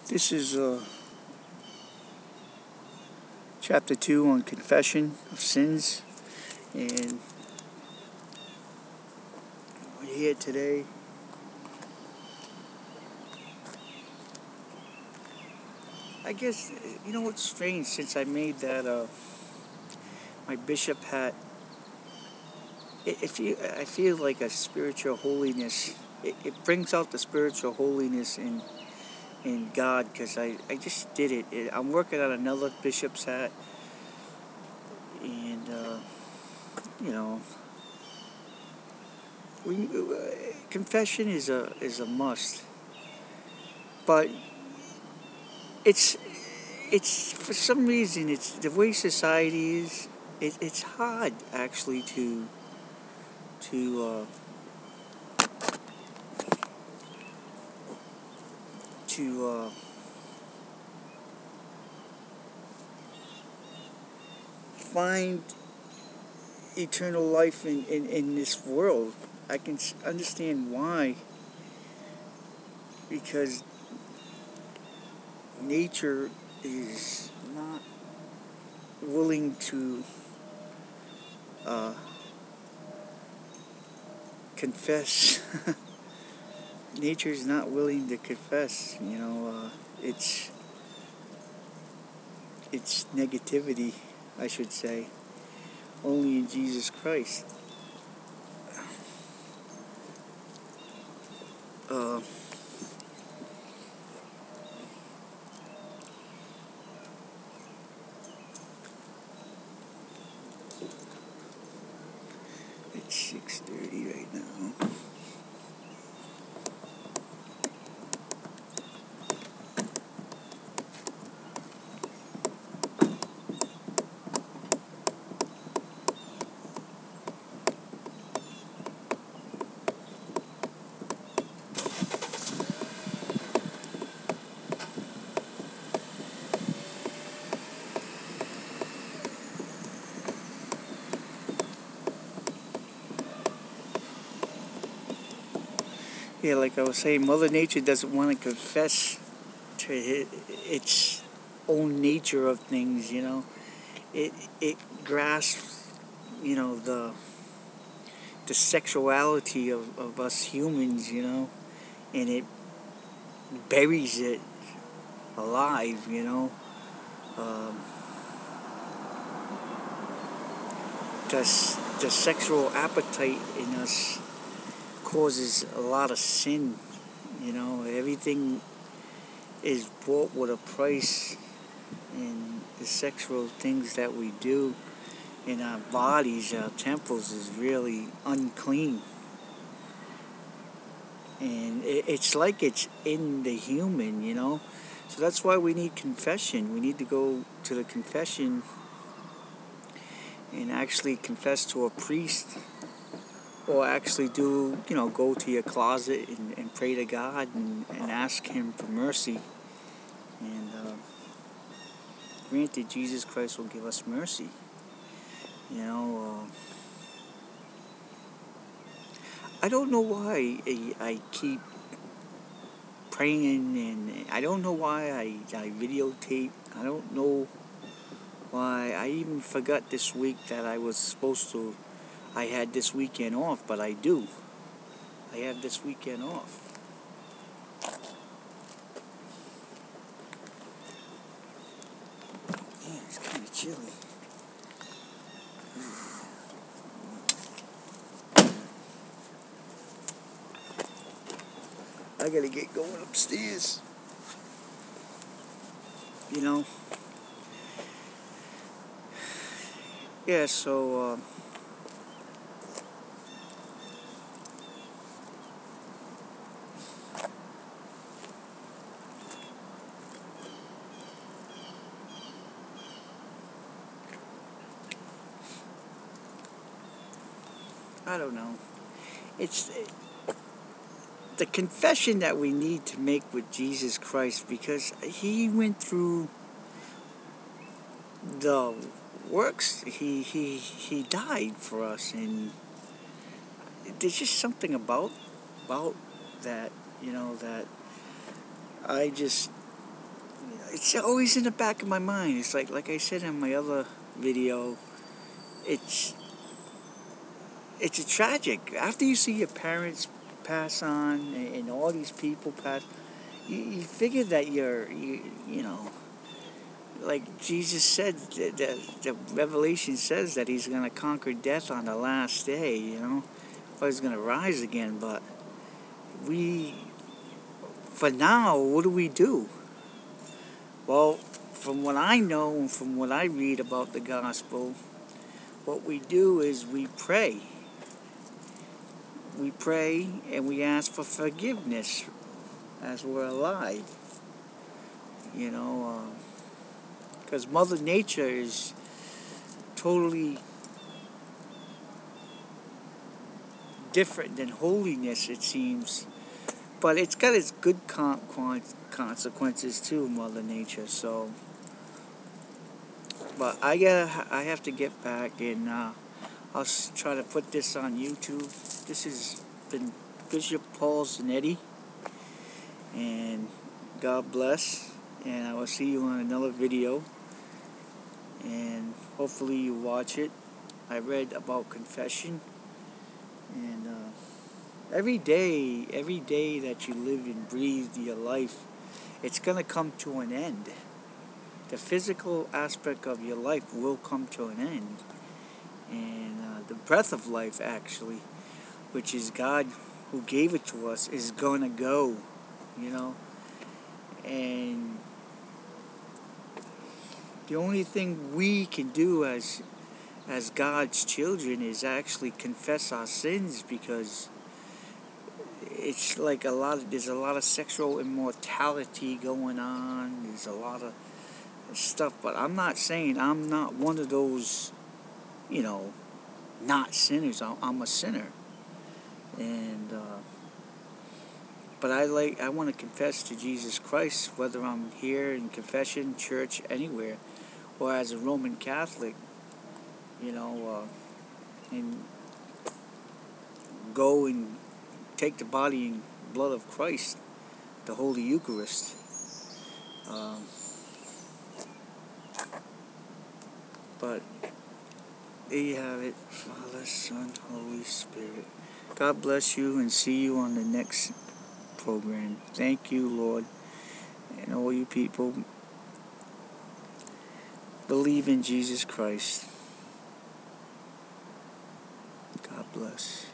This is chapter 2 on confession of sins, and we're here today. I guess, you know what's strange, since I made that my bishop hat, I feel like a spiritual holiness. It brings out the spiritual holiness in God, because I just did it. I'm working on another bishop's hat, and you know, confession is a must, but it's for some reason, it's the way society is. It's hard actually to to find eternal life in this world. I can understand why, because nature is not willing to confess. Nature is not willing to confess. It's negativity, I should say. Only in Jesus Christ. It's 6:30 right now. Yeah, like I was saying, Mother Nature doesn't want to confess to its own nature of things. It grasps, the sexuality of us humans, and it buries it alive. Um, the sexual appetite in us causes a lot of sin. Everything is bought with a price, and the sexual things that we do in our bodies, our temples, is really unclean. And it's like it's in the human, So that's why we need confession. We need to go to the confession and actually confess to a priest, or actually go to your closet and pray to God and ask Him for mercy. And granted, Jesus Christ will give us mercy. I don't know why I keep praying, and I don't know why I videotape. I don't know why. I even forgot this week that I had this weekend off, but I do. I have this weekend off. Yeah, it's kind of chilly. I gotta get going upstairs. Yeah, so I don't know. It's the confession that we need to make with Jesus Christ, because He went through the works. He died for us, and there's just something about that, that I just it's always in the back of my mind. It's like I said in my other video, it's a tragic. After you see your parents pass on and all these people pass, you figure that you know, like Jesus said, the Revelation says that he's going to conquer death on the last day, you know, or he's going to rise again. But for now, what do? Well, from what I know and from what I read about the gospel, what we do is we pray. We pray and we ask for forgiveness as we're alive. You know, because Mother Nature is totally different than holiness, it seems. But it's got its good consequences too, Mother Nature. So, but I have to get back, and I'll try to put this on YouTube. This has been Bishop Paul Zannetti, and God bless. And I will see you on another video, and hopefully you watch it. I read about confession, and every day that you live and breathe your life, it's going to come to an end. The physical aspect of your life will come to an end. And the breath of life, actually, which is God who gave it to us, is going to go, you know. And the only thing we can do as God's children is actually confess our sins, because it's like there's a lot of sexual immortality going on. There's a lot of stuff, but I'm not saying I'm not one of those, you know, not sinners. I'm a sinner, and but I want to confess to Jesus Christ, whether I'm here in confession, church, anywhere, or as a Roman Catholic, you know, and go and take the body and blood of Christ, the Holy Eucharist. But there you have it, Father, Son, Holy Spirit. God bless you, and see you on the next program. Thank you, Lord, and all you people believe in Jesus Christ. God bless.